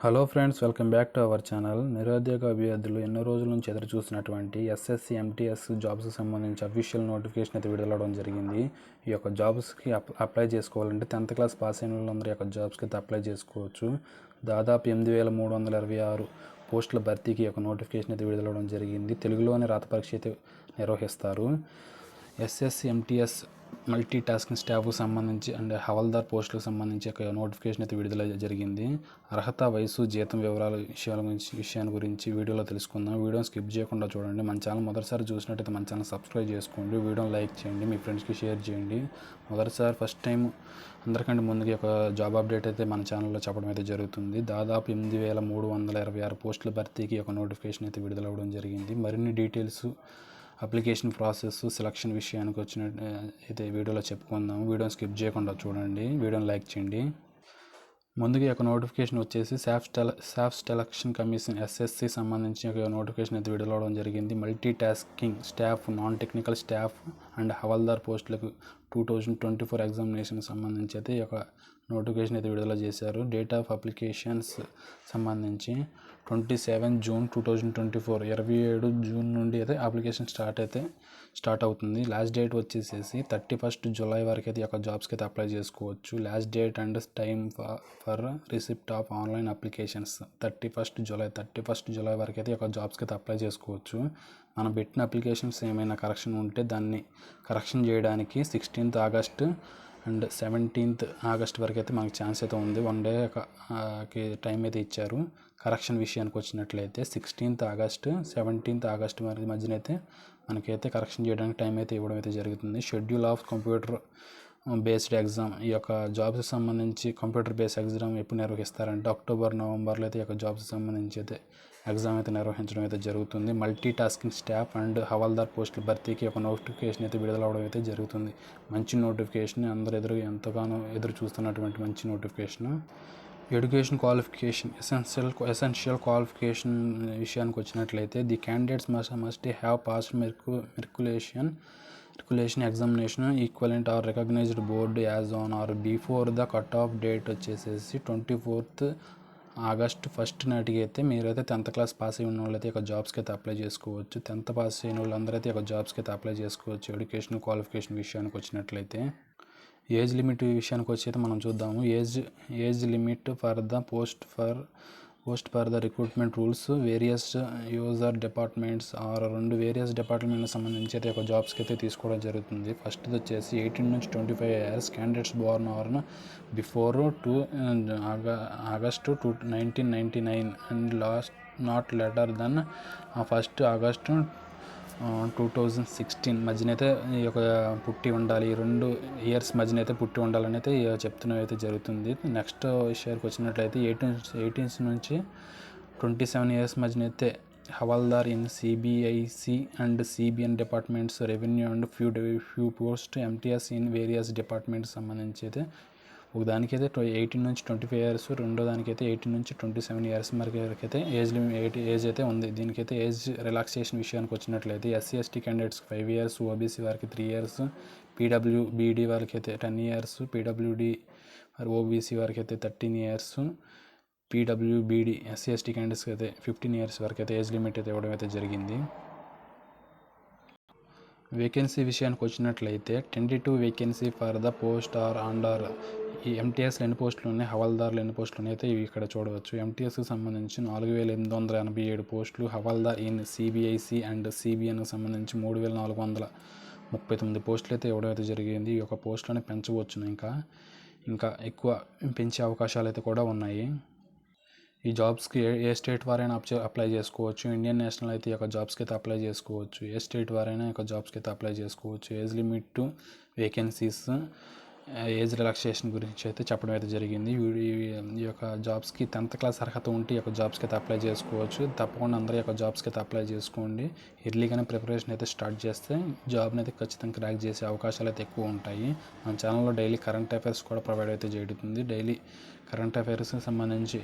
Hello friends, welcome back to our channel. నిరుద్యోగ అభ్యర్థులు ఎన్నో రోజుల నుంచి ఎదురు చూసినటువంటి ఎస్ఎస్సి ఎంటీఎస్ జాబ్స్కి సంబంధించి అఫీషియల్ నోటిఫికేషన్ అయితే విడుదలవడం జరిగింది. ఈ యొక్క జాబ్స్కి అప్లై చేసుకోవాలంటే 10th క్లాస్ పాస్ అయిన వాళ్ళందరూ యొక్క జాబ్స్కి అయితే అప్లై చేసుకోవచ్చు. దాదాపు 8326 పోస్టుల భర్తీకి ఒక నోటిఫికేషన్ అయితే విడుదలవడం జరిగింది. తెలుగులోనే రాత పరీక్ష అయితే నిర్వహిస్తారు. ఎస్ఎస్సి ఎంటీఎస్ మల్టీ టాస్కింగ్ స్టాఫ్కి సంబంధించి అండ్ హవాల్దార్ పోస్టులకు సంబంధించి ఒక నోటిఫికేషన్ అయితే విడుదల జరిగింది. అర్హత, వయసు, జీతం వివరాల విషయాన్ని గురించి వీడియోలో తెలుసుకుందాం. వీడియోని స్కిప్ చేయకుండా చూడండి. మన ఛానల్ మొదటిసారి చూసినట్టయితే మన ఛానల్ సబ్స్క్రైబ్ చేసుకోండి. వీడియోని లైక్ చేయండి, మీ ఫ్రెండ్స్కి షేర్ చేయండి. ఫస్ట్ టైం అందరికంటే ముందుగా ఒక జాబ్ అప్డేట్ అయితే మన ఛానల్లో చెప్పడం అయితే జరుగుతుంది. దాదాపు 8326 పోస్టుల భర్తీకి ఒక నోటిఫికేషన్ అయితే విడుదలవ్వడం జరిగింది. మరిన్ని డీటెయిల్స్, అప్లికేషన్ ప్రాసెస్, సెలక్షన్ విషయానికి వచ్చినట్టు అయితే వీడియోలో చెప్పుకుందాం. వీడియోని స్కిప్ చేయకుండా చూడండి, వీడియోని లైక్ చేయండి. ముందుగా ఒక నోటిఫికేషన్ వచ్చేసి సాఫ్ సెలక్షన్ కమిషన్ ఎస్ఎస్సి సంబంధించి ఒక నోటిఫికేషన్ అయితే విడుదలవడం జరిగింది. Multi tasking staff, non technical staff and హవాల్దార్ పోస్టులకు 2024 ఎగ్జామినేషన్ సంబంధించి అయితే ఒక నోటిఫికేషన్ అయితే విడుదల చేశారు. డేట్ ఆఫ్ అప్లికేషన్స్ సంబంధించి 27 జూన్ 2024, 27 జూన్ నుండి అయితే అప్లికేషన్ స్టార్ట్ అవుతుంది. లాస్ట్ డేట్ వచ్చేసేసి 31 జూలై వరకు అయితే ఒక జాబ్స్కి అయితే అప్లై చేసుకోవచ్చు. Last date and time for receipt of online applications 31 July వరకు అయితే ఒక జాబ్స్కి అయితే అప్లై చేసుకోవచ్చు. మనం పెట్టిన అప్లికేషన్స్ ఏమైనా కరెక్షన్ ఉంటే దాన్ని కరెక్షన్ చేయడానికి 16th August and 17th August వరకు అయితే మనకు ఛాన్స్ అయితే ఉంది. 1 డే టైం అయితే ఇచ్చారు. కరెక్షన్ విషయానికి వచ్చినట్లయితే 16th ఆగస్ట్ 17th ఆగస్ట్ మధ్యన అయితే మనకైతే కరెక్షన్ చేయడానికి టైం అయితే ఇవ్వడం అయితే జరుగుతుంది. Schedule of computer based exam, ఈ యొక్క జాబ్స్కి సంబంధించి కంప్యూటర్ బేస్డ్ ఎగ్జామ్ ఎప్పుడు నిర్వహిస్తారంటే అక్టోబర్, నవంబర్లో అయితే ఈ యొక్క జాబ్స్కి సంబంధించి అయితే ఎగ్జామ్ అయితే నిర్వహించడం అయితే జరుగుతుంది. మల్టీ టాస్కింగ్ స్టాఫ్ అండ్ హవాల్దార్ పోస్టుల భర్తీకి ఒక నోటిఫికేషన్ అయితే విడుదలవడం అయితే జరుగుతుంది. మంచి నోటిఫికేషన్, అందరూ ఎంతగానో ఎదురు చూస్తున్నటువంటి మంచి notification. Education qualification, essential qualification విషయానికి వచ్చినట్లయితే the candidates must have passed matriculation examination equivalent or recognised board as on or before the cut off date వచ్చేసేసి 24th ఆగస్ట్ 1 నాటికి అయితే మీరైతే 10th క్లాస్ పాస్ అయిన వాళ్ళైతే ఒక జాబ్స్కి అయితే అప్లై చేసుకోవచ్చు. 10th పాస్ అయిన వాళ్ళందరూ అయితే ఒక జాబ్స్కి అయితే అప్లై చేసుకోవచ్చు. ఎడ్యుకేషన్ క్వాలిఫికేషన్ విషయానికి వచ్చినట్లయితే ఏజ్ లిమిట్ విషయానికి వచ్చి అయితే మనం చూద్దాము. Age limit for the post for the recruitment rules various user departments are 2 various డిపార్ట్మెంట్కి సంబంధించి అయితే ఒక జాబ్స్కి అయితే తీసుకోవడం జరుగుతుంది. ఫస్ట్ వచ్చేసి 18 నుంచి 25 years candidates born or before August 1999 and last not later than 1 August 2016 మధ్యనైతే ఈ యొక్క పుట్టి ఉండాలి. 2 years మధ్యనైతే పుట్టి ఉండాలని అయితే చెప్తున్నవి అయితే జరుగుతుంది. నెక్స్ట్ విషయానికి వచ్చినట్లయితే 18 నుంచి 27 years మధ్యనైతే havaldar in CBIC and CBN departments, revenue and few post MTS in various departments సంబంధించి అయితే ఒకదానికైతే 18 నుంచి 25 years, రెండో దానికైతే 18 నుంచి 27 years వరకు అయితే ఏజ్ అయితే ఉంది. దీనికైతే ఏజ్ రిలాక్సేషన్ విషయానికి వచ్చినట్లయితే SC/ST క్యాండిడేట్స్కి 5 years, ఓబీసీ వారికి 3 years, పీడబ్ల్యూబీడీ వారికి అయితే 10 years, పీడబ్ల్యూడీ ఓబీసీ వారికి అయితే 13 years, పీడబ్ల్యూబీడీ SC/ST క్యాండిడేట్స్కి అయితే 15 years వరకు అయితే ఏజ్ లిమిట్ అయితే ఇవ్వడం అయితే జరిగింది. వేకెన్సీ విషయానికి వచ్చినట్లయితే 22 vacancy for the post are under. ఈ ఎంటీఎస్లో ఎన్ని పోస్టులు ఉన్నాయి, హవాల్దార్లు ఎన్ని పోస్టులు ఉన్నాయి అయితే ఇవి ఇక్కడ చూడవచ్చు. ఎంటీఎస్కి సంబంధించి 4887 పోస్టులు, హవాల్దార్ ఇన్ సిబిఐసి అండ్ సిబిఎన్కి సంబంధించి 3439 పోస్టులు అయితే ఇవ్వడం అయితే జరిగింది. ఈ యొక్క పోస్టులను పెంచవచ్చును, ఇంకా ఎక్కువ పెంచే అవకాశాలు అయితే కూడా ఉన్నాయి. ఈ జాబ్స్కి ఏ స్టేట్ వారైనా అప్లై చేసుకోవచ్చు. ఇండియన్ నేషనల్ అయితే ఈ యొక్క జాబ్స్కి అయితే అప్లై చేసుకోవచ్చు. ఏ స్టేట్ వారైనా ఈ యొక్క జాబ్స్కి అయితే అప్లై చేసుకోవచ్చు. Age limit, vacancies, age relaxation గురించి అయితే చెప్పడం అయితే జరిగింది. ఈ యొక్క జాబ్స్కి 10th క్లాస్ అర్హత ఉంటే ఈ యొక్క జాబ్స్కి అయితే అప్లై చేసుకోవచ్చు. తప్పకుండా అందరూ ఈ యొక్క జాబ్స్కి అయితే అప్లై చేసుకోండి. ఎర్లీగానే ప్రిపరేషన్ అయితే స్టార్ట్ చేస్తే జాబ్ని అయితే ఖచ్చితంగా క్రాక్ చేసే అవకాశాలు అయితే ఎక్కువ ఉంటాయి. మన ఛానల్లో డైలీ కరెంట్ అఫైర్స్ కూడా ప్రొవైడ్ అయితే జరుగుతుంది. డైలీ కరెంట్ అఫైర్స్కి సంబంధించి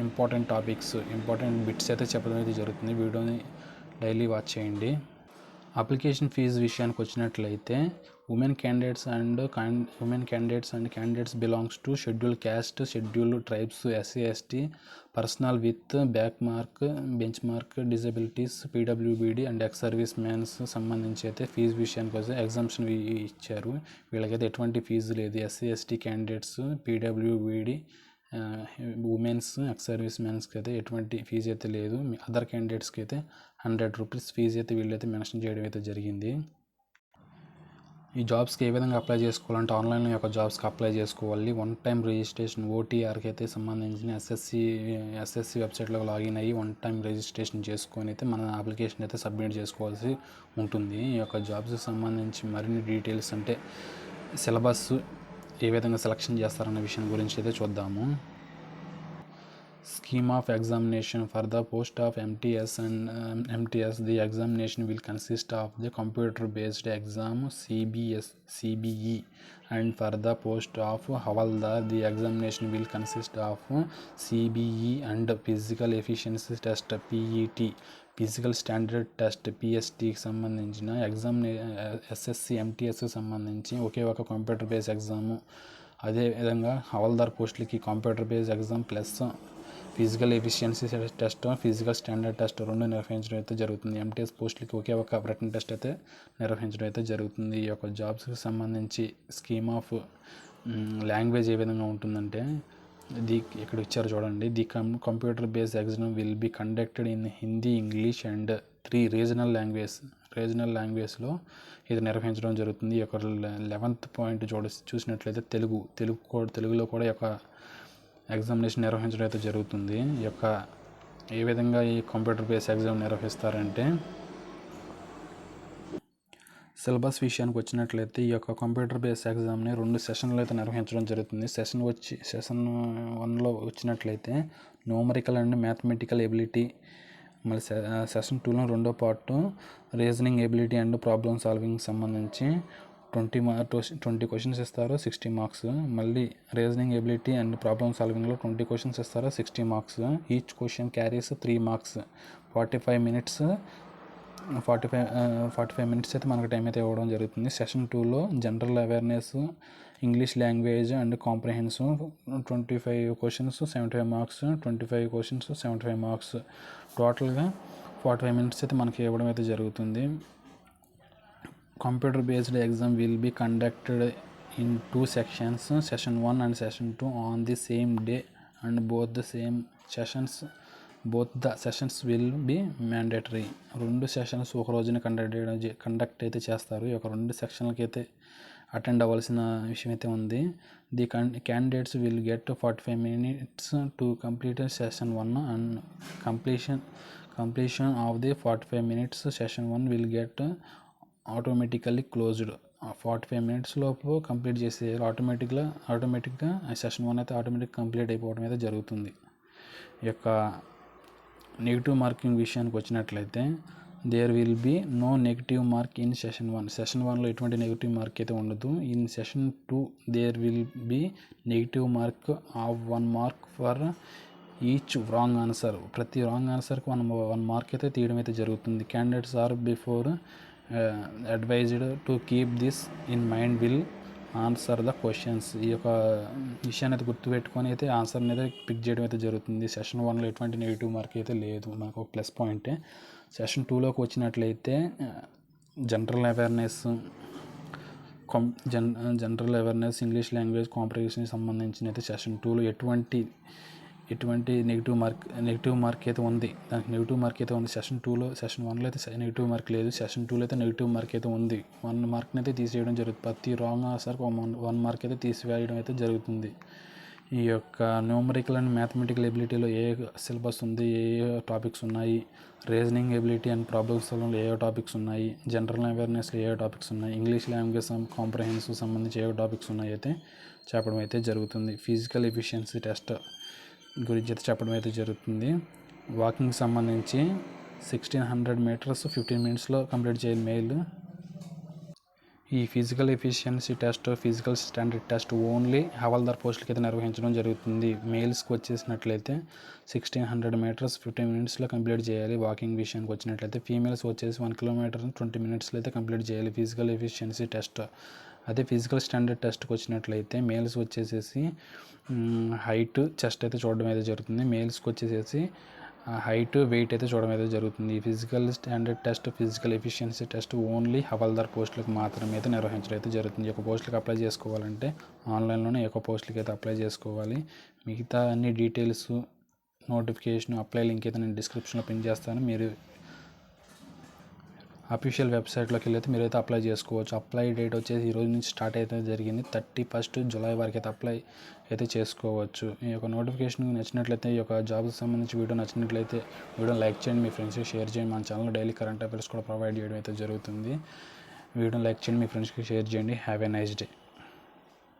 ఇంపార్టెంట్ టాపిక్స్, ఇంపార్టెంట్ బిట్స్ అయితే చెప్పడం అయితే జరుగుతుంది. వీడియోని డైలీ వాచ్ చేయండి. అప్లికేషన్ ఫీజు విషయానికి వచ్చినట్లయితే women candidates and candidates belongs to schedule caste, schedule tribes, SC ST, personal with back mark, bench mark, disabilities, PWBD and ex service man's సంబంధించి అయితే ఫీజు విషయానికి వస్తే ఎగ్జామ్షన్ ఇచ్చారు. వీళ్ళకైతే ఎటువంటి ఫీజు లేదు. SC ST candidates, PWBD, women's, ex service మ్యాన్స్కి అయితే ఎటువంటి ఫీజు అయితే లేదు. అదర్ క్యాండిడేట్స్కి అయితే 100 రూపీస్ ఫీజు అయితే వీళ్ళైతే మెన్షన్ చేయడం అయితే జరిగింది. ఈ జాబ్స్కి ఏ విధంగా అప్లై చేసుకోవాలంటే ఆన్లైన్లో యొక్క జాబ్స్కి అప్లై చేసుకోవాలి. 1 టైం రిజిస్ట్రేషన్ ఓటీఆర్కి అయితే సంబంధించిన ఎస్ఎస్సి వెబ్సైట్లో లాగిన్ అయ్యి 1 టైం రిజిస్ట్రేషన్ చేసుకొని అయితే మన అప్లికేషన్ అయితే సబ్మిట్ చేసుకోవాల్సి ఉంటుంది. ఈ యొక్క జాబ్స్కి సంబంధించి మరిన్ని డీటెయిల్స్ అంటే సిలబస్ ఏ విధంగా సెలెక్షన్ చేస్తారన్న విషయం గురించి అయితే చూద్దాము. Scheme of examination for the post of MTS and MTS. The examination will consist of the computer-based exam CBE, and for the post of Havaldar, the examination will consist of CBE and physical efficiency test PET, physical standard test పిఎస్టీకి సంబంధించిన exam SSC ఎంటీఎస్కి సంబంధించి ఒకే ఒక computer base exam. అదేవిధంగా హవల్దార్ పోస్టులకి computer base exam plus physical efficiency test, physical standard test 2 నిర్వహించడం అయితే జరుగుతుంది. MTS పోస్టులకి ఒకే ఒక రిటన్ టెస్ట్ అయితే నిర్వహించడం అయితే జరుగుతుంది. ఈ యొక్క జాబ్స్కి సంబంధించి స్కీమ్ ఆఫ్ లాంగ్వేజ్ ఏ విధంగా ఉంటుందంటే ఇక్కడ ఇచ్చారు చూడండి. The computer based exam will be conducted in Hindi, English and 3 regional లాంగ్వేజ్లో ఇది నిర్వహించడం జరుగుతుంది. ఈ యొక్క 11th పాయింట్ చూసినట్లయితే తెలుగులో కూడా ఈ యొక్క ఎగ్జామినేషన్ నిర్వహించడం అయితే జరుగుతుంది. ఈ యొక్క ఏ విధంగా ఈ కంప్యూటర్ బేస్డ్ ఎగ్జామ్ నిర్వహిస్తారంటే సిలబస్ విషయానికి వచ్చినట్లయితే ఈ యొక్క కంప్యూటర్ బేస్డ్ ఎగ్జామ్ని 2 సెషన్లు అయితే నిర్వహించడం జరుగుతుంది. సెషన్ 1లో వచ్చినట్లయితే న్యూమరికల్ అండ్ మ్యాథమెటికల్ ఎబిలిటీ, మళ్ళీ సెషన్ 2లో 2వ part reasoning ability and problem solving సంబంధించి 20 క్వశ్చన్స్ ఇస్తారు, 60 మార్క్స్. మళ్ళీ రీజనింగ్ ఎబిలిటీ అండ్ ప్రాబ్లమ్ సాల్వింగ్లో 20 క్వశ్చన్స్ ఇస్తారు, 60 marks. Each question carries 3 marks. 45 minutes అయితే మనకు టైం అయితే ఇవ్వడం జరుగుతుంది. సెషన్ 2లో general awareness, English language and comprehensive 25 questions 75 marks, 25 questions 75 marks. టోటల్గా 45 మినిట్స్ అయితే మనకి ఇవ్వడం అయితే జరుగుతుంది. Computer based exam will be conducted in 2 sections, session 1 and session 2 on the same day and both the sessions will be mandatory. 2 sessions ఒక రోజున conduct అయితే చేస్తారు. ఈ యొక్క 2 సెక్షన్లకి అయితే అటెండ్ అవ్వాల్సిన విషయం అయితే ఉంది. The candidates will get 45 minutes to complete session 1 and completion of the 45 minutes session 1 will get automatically closed. 45 minutes లోపు కంప్లీట్ చేసే ఆటోమేటిక్గా సెషన్ 1 అయితే ఆటోమేటిక్గా కంప్లీట్ అయిపోవడం అయితే జరుగుతుంది. ఈ యొక్క నెగిటివ్ మార్కింగ్ విషయానికి వచ్చినట్లయితే there will be no negative mark in session 1. Session 1లో ఎటువంటి నెగిటివ్ మార్క్ అయితే ఉండదు. In session 2 there will be negative mark of 1 mark for each wrong answer. ప్రతి రాంగ్ ఆన్సర్కి 1 మార్క్ అయితే తీయడం అయితే జరుగుతుంది. Candidates are before advised to keep this in mind will answer the questions. ఈ యొక్క విషయాన్ని అయితే గుర్తుపెట్టుకొని అయితే ఆన్సర్ని అయితే పిక్ చేయడం అయితే జరుగుతుంది. సెషన్ 1లో ఎటువంటి నెగిటివ్ మార్క్ అయితే లేదు, మనకు ఒక ప్లస్ పాయింటే. సెషన్ 2లోకి వచ్చినట్లయితే జనరల్ అవేర్నెస్ ఇంగ్లీష్ లాంగ్వేజ్ కాంప్రహెన్షన్కి సంబంధించిన అయితే సెషన్ 2లో ఎటువంటి నెగిటివ్ మార్క్ అయితే ఉంది. దానికి నెగిటివ్ మార్క్ అయితే ఉంది. సెషన్ 1లో అయితే నెగిటివ్ మార్క్ లేదు. సెషన్ 2లో అయితే నెగిటివ్ మార్క్ అయితే ఉంది. 1 మార్క్ని అయితే తీసేయడం జరుగుతుంది. ప్రతి రాంగ్ ఆన్సర్కి 1 మార్క్ అయితే తీసివేయడం అయితే జరుగుతుంది. ఈ యొక్క న్యూమరికల్ అండ్ మ్యాథమెటికల్ ఎబిలిటీలో ఏ సిలబస్ ఉంది, ఏ టాపిక్స్ ఉన్నాయి, రీజనింగ్ ఎబిలిటీ అండ్ ప్రాబ్లమ్ సాల్వింగ్లో ఏ టాపిక్స్ ఉన్నాయి, జనరల్ అవేర్నెస్లో ఏ టాపిక్స్ ఉన్నాయి, ఇంగ్లీష్ లాంగ్వేజ్ కాంప్రహెన్సివ్ సంబంధించి ఏ టాపిక్స్ ఉన్నాయి అయితే చెప్పడం అయితే జరుగుతుంది. ఫిజికల్ ఎఫిషియన్సీ టెస్ట్ గురించి అయితే చెప్పడం అయితే జరుగుతుంది. వాకింగ్ సంబంధించి 1600 meters 15 minutesలో కంప్లీట్ చేయాలి మెయిల్. ఈ physical efficiency test, physical standard test only హవాల్దార్ పోస్టులకి అయితే నిర్వహించడం జరుగుతుంది. మేల్స్కి వచ్చేసినట్లయితే 1600 మీటర్స్ 15 మినిట్స్లో కంప్లీట్ చేయాలి. వాకింగ్ విషయానికి వచ్చినట్లయితే ఫీమేల్స్ వచ్చేసి 1 కిలోమీటర్ 20 మినిట్స్లో అయితే కంప్లీట్ చేయాలి ఫిజికల్ ఎఫిషియన్సీ టెస్ట్. అదే ఫిజికల్ స్టాండర్డ్ టెస్ట్కి వచ్చినట్లయితే మేల్స్ వచ్చేసేసి హైట్, చెస్ట్ అయితే చూడడం అయితే జరుగుతుంది. మేల్స్కి వచ్చేసేసి హైట్, వెయిట్ అయితే చూడడం అయితే జరుగుతుంది. Physical standard test, physical efficiency test only హవాల్దార్ పోస్టులకు మాత్రమే అయితే నిర్వహించడం అయితే జరుగుతుంది. ఈ యొక్క పోస్టులకు అప్లై చేసుకోవాలంటే ఆన్లైన్లోనే ఈ యొక్క పోస్టులకి అయితే అప్లై చేసుకోవాలి. మిగతా అన్ని డీటెయిల్స్, నోటిఫికేషన్, అప్లై లింక్ అయితే నేను డిస్క్రిప్షన్లో పిన్ చేస్తాను. మీరు అఫీషియల్ వెబ్సైట్లోకి వెళ్ళి అయితే మీరైతే అప్లై చేసుకోవచ్చు. అప్లై డేట్ వచ్చేసి ఈ రోజు నుంచి స్టార్ట్ అయితే జరిగింది. 31 జూలై వరకు అయితే అప్లై అయితే చేసుకోవచ్చు. ఈ యొక్క నోటిఫికేషన్ నచ్చినట్లయితే, ఈ యొక్క జాబ్కి సంబంధించి వీడియో నచ్చినట్లయితే వీడియోని లైక్ చేయండి, మీ ఫ్రెండ్స్కి షేర్ చేయండి. మన ఛానల్లో డైలీ కరెంట్ అఫైర్స్ కూడా ప్రొవైడ్ చేయడం అయితే జరుగుతుంది. వీడియోని లైక్ చేయండి, మీ ఫ్రెండ్స్కి షేర్ చేయండి. Have a nice day.